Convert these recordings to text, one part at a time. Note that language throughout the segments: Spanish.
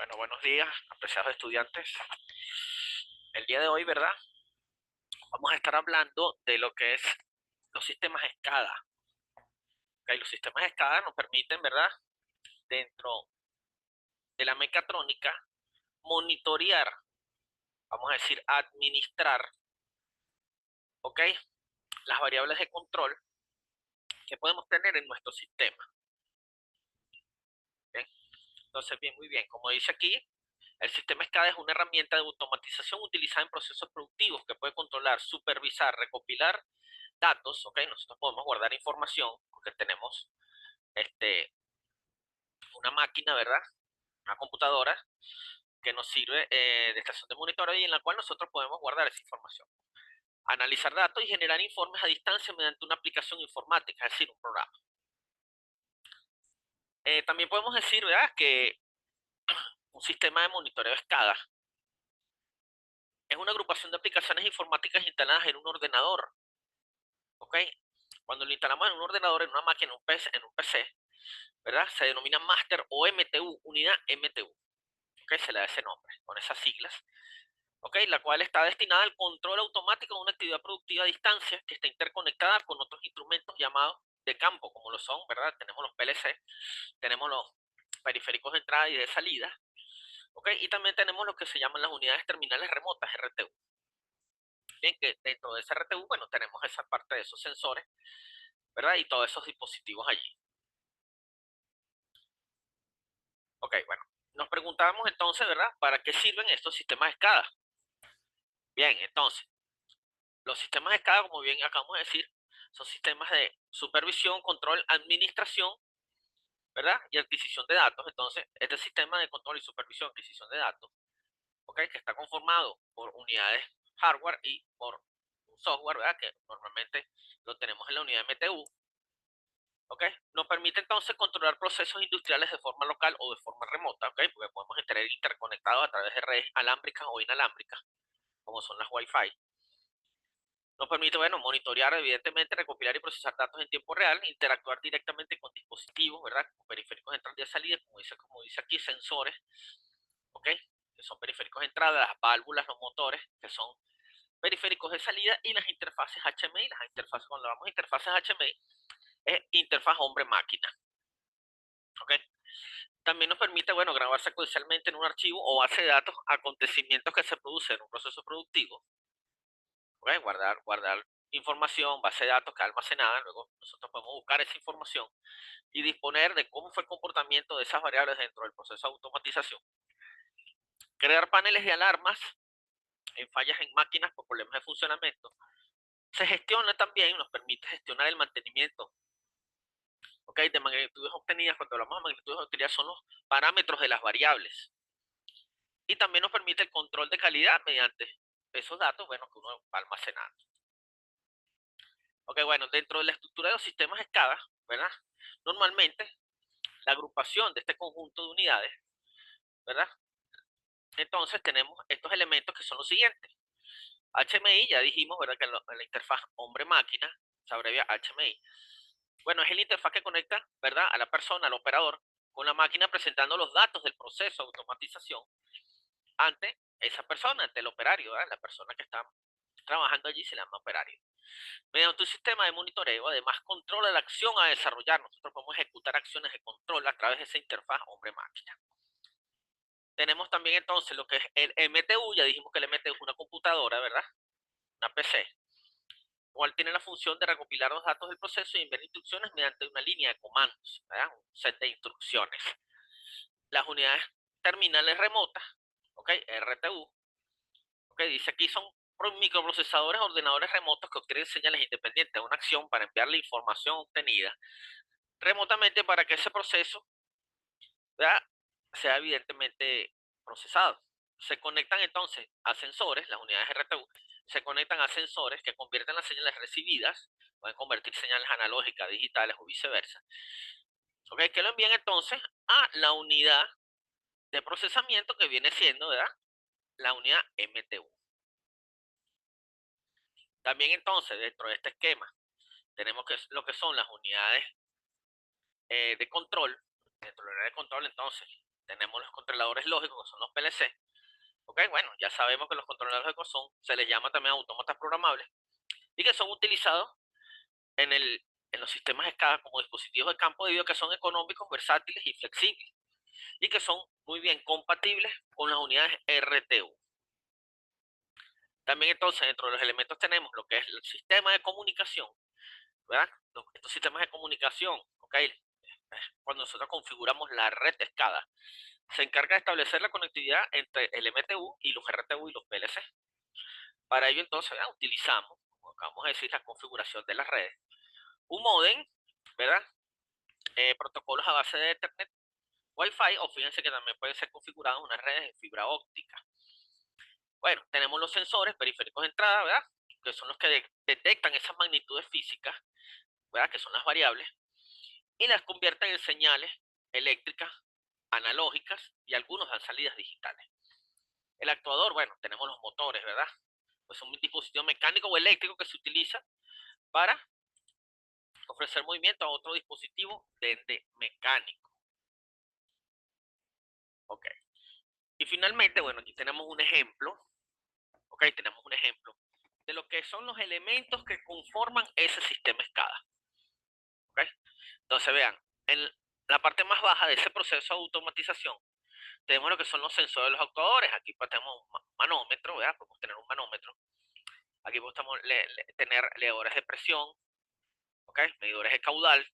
Bueno, buenos días, apreciados estudiantes. El día de hoy, ¿verdad? Vamos a estar hablando de lo que es los sistemas SCADA. ¿Ok? Los sistemas SCADA nos permiten, ¿verdad? Dentro de la mecatrónica, monitorear, vamos a decir, administrar, ¿ok? Las variables de control que podemos tener en nuestro sistema. ¿Ok? Entonces, bien, muy bien. Como dice aquí, el sistema SCADA es una herramienta de automatización utilizada en procesos productivos que puede controlar, supervisar, recopilar datos, ¿ok? Nosotros podemos guardar información porque tenemos este, una máquina, ¿verdad? Una computadora que nos sirve de estación de monitoreo y en la cual nosotros podemos guardar esa información. Analizar datos y generar informes a distancia mediante una aplicación informática, es decir, un programa. También podemos decir, ¿verdad?, que un sistema de monitoreo SCADA es una agrupación de aplicaciones informáticas instaladas en un ordenador, ¿ok? Cuando lo instalamos en un ordenador, en una máquina, en un PC, ¿verdad? Se denomina Master o MTU, unidad MTU, ¿ok? Se le da ese nombre, con esas siglas, ¿ok? La cual está destinada al control automático de una actividad productiva a distancia que está interconectada con otros instrumentos llamados de campo, como lo son, ¿verdad? Tenemos los PLC, tenemos los periféricos de entrada y de salida, ¿ok? Y también tenemos lo que se llaman las unidades terminales remotas, RTU. Bien, que dentro de ese RTU, bueno, tenemos esa parte de esos sensores, ¿verdad? Y todos esos dispositivos allí. Ok, bueno, nos preguntábamos entonces, ¿verdad? ¿Para qué sirven estos sistemas SCADA? Bien, entonces, los sistemas SCADA, como bien acabamos de decir, son sistemas de supervisión, control, administración, ¿verdad? Y adquisición de datos. Entonces, este sistema de control y supervisión, adquisición de datos, ¿ok? Que está conformado por unidades hardware y por un software, ¿verdad? Que normalmente lo tenemos en la unidad MTU, ¿ok? Nos permite entonces controlar procesos industriales de forma local o de forma remota, ¿ok? Porque podemos estar interconectados a través de redes alámbricas o inalámbricas, como son las Wi-Fi. Nos permite, bueno, monitorear, evidentemente, recopilar y procesar datos en tiempo real, interactuar directamente con dispositivos, ¿verdad? Con periféricos de entrada y de salida, como dice aquí, sensores, ¿ok? Que son periféricos de entrada, las válvulas, los motores, que son periféricos de salida, y las interfaces HMI. Las interfaces, cuando hablamos de interfaces HMI, es interfaz hombre-máquina, ¿ok? También nos permite, bueno, grabar secuencialmente en un archivo o base de datos acontecimientos que se producen en un proceso productivo. ¿Okay? Guardar información, base de datos que almacenada, luego nosotros podemos buscar esa información y disponer de cómo fue el comportamiento de esas variables dentro del proceso de automatización. Crear paneles de alarmas en fallas en máquinas por problemas de funcionamiento. Se gestiona también, nos permite gestionar el mantenimiento, ¿okay?, de magnitudes obtenidas. Cuando hablamos de magnitudes obtenidas son los parámetros de las variables. Y también nos permite el control de calidad mediante esos datos, bueno, que uno va almacenando. Ok, bueno, dentro de la estructura de los sistemas SCADA, ¿verdad? Normalmente, la agrupación de este conjunto de unidades, ¿verdad? Entonces tenemos estos elementos que son los siguientes. HMI, ya dijimos, ¿verdad? Que la interfaz hombre-máquina se abrevia HMI. Bueno, es el interfaz que conecta, ¿verdad?, a la persona, al operador, con la máquina, presentando los datos del proceso de automatización ante esa persona, ante el operario, ¿verdad? La persona que está trabajando allí se llama operario. Mediante un sistema de monitoreo, además controla la acción a desarrollar. Nosotros podemos ejecutar acciones de control a través de esa interfaz hombre-máquina. Tenemos también entonces lo que es el MTU. Ya dijimos que el MTU es una computadora, ¿verdad? Una PC. Cual tiene la función de recopilar los datos del proceso y enviar instrucciones mediante una línea de comandos, ¿verdad? Un set de instrucciones. Las unidades terminales remotas, ¿ok? RTU, ¿ok? Dice aquí son microprocesadores, ordenadores remotos que obtienen señales independientes de una acción para enviar la información obtenida remotamente para que ese proceso, ¿verdad?, sea evidentemente procesado. Se conectan entonces a sensores, las unidades RTU, se conectan a sensores que convierten las señales recibidas, pueden convertir señales analógicas, digitales o viceversa. ¿Ok? Que lo envían entonces a la unidad de procesamiento que viene siendo, ¿verdad?, la unidad MTU. También entonces, dentro de este esquema, tenemos lo que son las unidades de control. Dentro de la unidad de control, entonces, tenemos los controladores lógicos, que son los PLC. Ok, bueno, ya sabemos que los controladores lógicos se les llama también autómatas programables y que son utilizados en, en los sistemas SCADA como dispositivos de campo debido a que son económicos, versátiles y flexibles y que son muy bien compatibles con las unidades RTU. También entonces dentro de los elementos tenemos lo que es el sistema de comunicación, ¿verdad? Estos sistemas de comunicación, ¿ok? Cuando nosotros configuramos la red SCADA, se encarga de establecer la conectividad entre el MTU y los RTU y los PLC. Para ello entonces utilizamos, como acabamos de decir, la configuración de las redes. Un modem, ¿verdad? Protocolos a base de Ethernet, Wi-Fi, o fíjense que también pueden ser configurados unas redes de fibra óptica. Bueno, tenemos los sensores periféricos de entrada, ¿verdad? Que son los que detectan esas magnitudes físicas, ¿verdad? Que son las variables, y las convierten en señales eléctricas, analógicas, y algunos dan salidas digitales. El actuador, bueno, tenemos los motores, ¿verdad? Pues son un dispositivo mecánico o eléctrico que se utiliza para ofrecer movimiento a otro dispositivo de ente mecánico. Ok. Y finalmente, bueno, aquí tenemos un ejemplo, ok, tenemos un ejemplo de lo que son los elementos que conforman ese sistema SCADA. Ok. Entonces, vean, en la parte más baja de ese proceso de automatización, tenemos lo que son los sensores de los actuadores. Aquí pues tenemos un manómetro, ¿verdad? Podemos tener un manómetro. Aquí podemos tener leedores de presión, ¿ok? Medidores de caudal.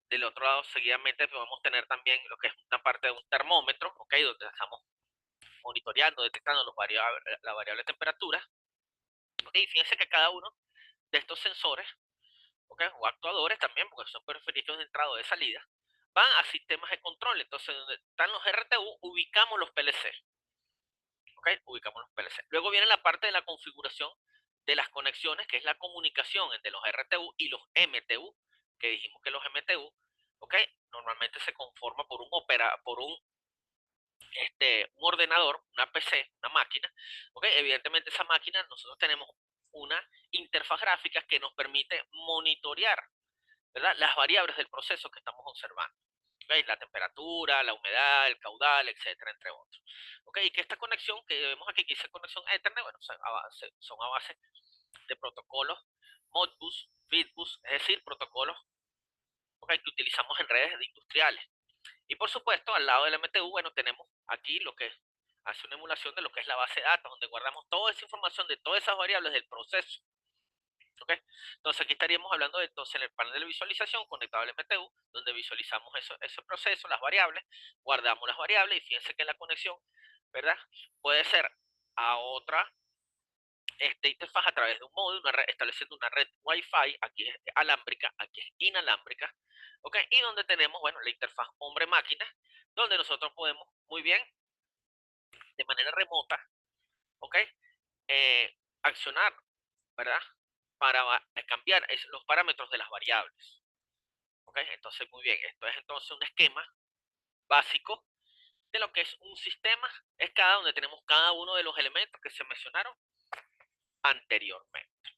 Del otro lado, seguidamente podemos tener también lo que es una parte de un termómetro, ¿ok? Donde estamos monitoreando, detectando la variable de temperatura. ¿Ok? Y fíjense que cada uno de estos sensores, ¿ok? O actuadores también, porque son periféricos de entrada o de salida, van a sistemas de control. Entonces, donde están los RTU, ubicamos los PLC. ¿Ok? Ubicamos los PLC. Luego viene la parte de la configuración de las conexiones, que es la comunicación entre los RTU y los MTU, que dijimos que los MTU, ¿ok? Normalmente se conforma por un ordenador, una PC, una máquina, ¿ok? Evidentemente esa máquina nosotros tenemos una interfaz gráfica que nos permite monitorear, ¿verdad? Las variables del proceso que estamos observando. ¿Okay? La temperatura, la humedad, el caudal, etcétera, entre otros. ¿Ok? Y que esta conexión que vemos aquí, que dice conexión Ethernet, bueno, son a base de protocolos Modbus, Fitbus, es decir, protocolos, ¿okay? Que utilizamos en redes industriales. Y por supuesto, al lado del MTU, bueno, tenemos aquí lo que hace una emulación de lo que es la base de datos, donde guardamos toda esa información de todas esas variables del proceso. ¿Okay? Entonces aquí estaríamos hablando de entonces en el panel de visualización conectado al MTU, donde visualizamos ese proceso, las variables, guardamos las variables y fíjense que la conexión, ¿verdad? Puede ser a otra interfaz a través de un módulo, estableciendo una red Wi-Fi, aquí es alámbrica, aquí es inalámbrica, ¿ok? Y donde tenemos, bueno, la interfaz hombre-máquina, donde nosotros podemos muy bien, de manera remota, ¿ok? Accionar, ¿verdad? Para cambiar los parámetros de las variables. ¿Ok? Entonces, muy bien, esto es entonces un esquema básico de lo que es un sistema SCADA donde tenemos cada uno de los elementos que se mencionaron anteriormente.